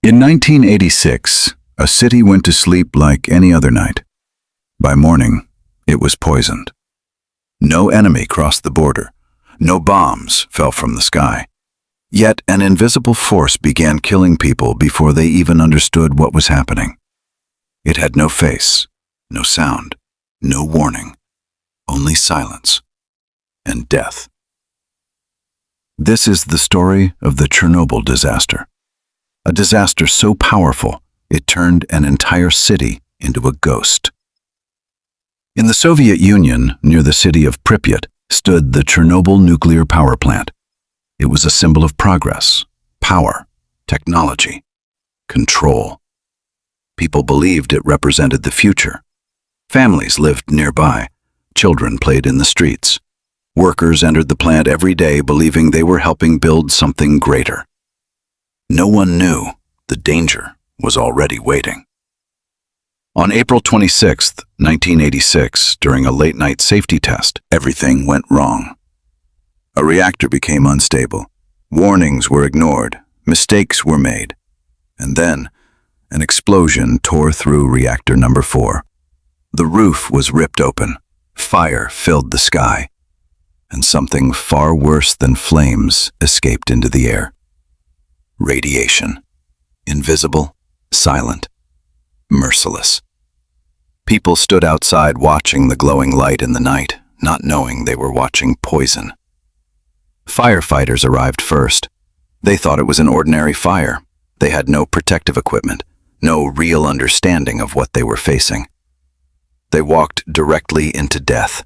In 1986, a city went to sleep like any other night. By morning, it was poisoned. No enemy crossed the border. No bombs fell from the sky. Yet an invisible force began killing people before they even understood what was happening. It had no face, no sound, no warning, only silence and death. This is the story of the Chernobyl disaster. A disaster so powerful, it turned an entire city into a ghost. In the Soviet Union, near the city of Pripyat, stood the Chernobyl nuclear power plant. It was a symbol of progress, power, technology, control. People believed it represented the future. Families lived nearby. Children played in the streets. Workers entered the plant every day believing they were helping build something greater. No one knew the danger was already waiting. On April 26, 1986, during a late-night safety test, everything went wrong. A reactor became unstable. Warnings were ignored. Mistakes were made. And then, an explosion tore through reactor number 4. The roof was ripped open. Fire filled the sky. And something far worse than flames escaped into the air. Radiation. Invisible, silent, merciless. People stood outside watching the glowing light in the night, not knowing they were watching poison. Firefighters arrived first. They thought it was an ordinary fire. They had no protective equipment, no real understanding of what they were facing. They walked directly into death.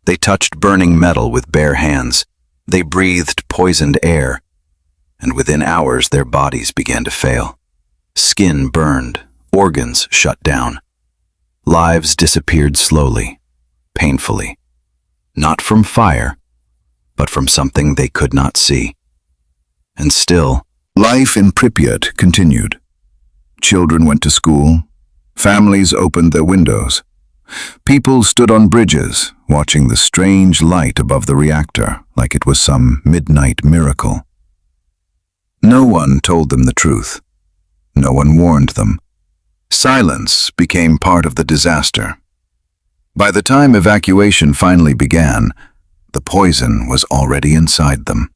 They touched burning metal with bare hands. They breathed poisoned air. And within hours their bodies began to fail. Skin burned, organs shut down. Lives disappeared slowly, painfully. Not from fire, but from something they could not see. And still, life in Pripyat continued. Children went to school. Families opened their windows. People stood on bridges, watching the strange light above the reactor like it was some midnight miracle. No one told them the truth. No one warned them. Silence became part of the disaster. By the time evacuation finally began, the poison was already inside them.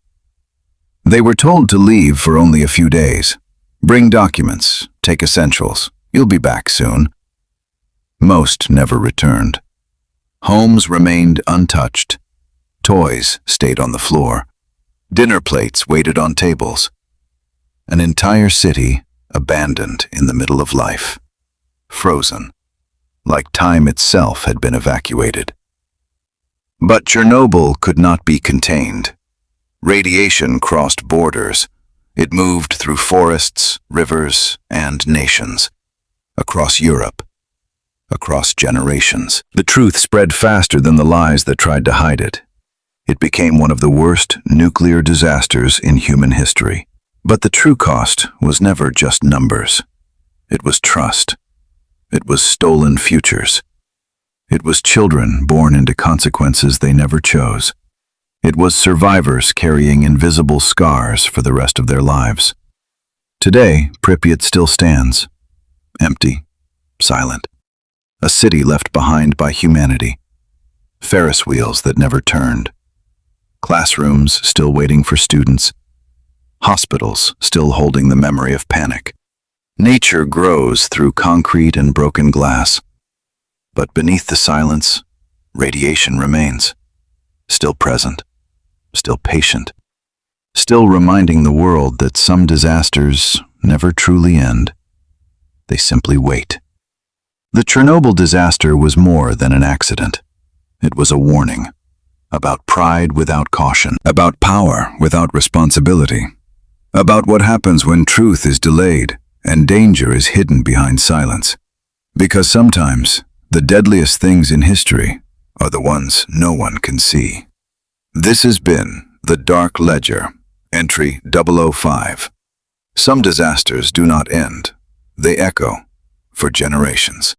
They were told to leave for only a few days. Bring documents, take essentials. You'll be back soon. Most never returned. Homes remained untouched. Toys stayed on the floor. Dinner plates waited on tables. An entire city abandoned in the middle of life. Frozen, like time itself had been evacuated. But Chernobyl could not be contained. Radiation crossed borders. It moved through forests, rivers, and nations. Across Europe. Across generations. The truth spread faster than the lies that tried to hide it. It became one of the worst nuclear disasters in human history. But the true cost was never just numbers. It was trust. It was stolen futures. It was children born into consequences they never chose. It was survivors carrying invisible scars for the rest of their lives. Today, Pripyat still stands. Empty, silent. A city left behind by humanity. Ferris wheels that never turned. Classrooms still waiting for students. Hospitals still holding the memory of panic. Nature grows through concrete and broken glass. But beneath the silence, radiation remains. Still present. Still patient. Still reminding the world that some disasters never truly end. They simply wait. The Chernobyl disaster was more than an accident. It was a warning. About pride without caution. About power without responsibility. About what happens when truth is delayed and danger is hidden behind silence. Because sometimes the deadliest things in history are the ones no one can see. This has been The Dark Ledger, entry 005. Some disasters do not end. They echo for generations.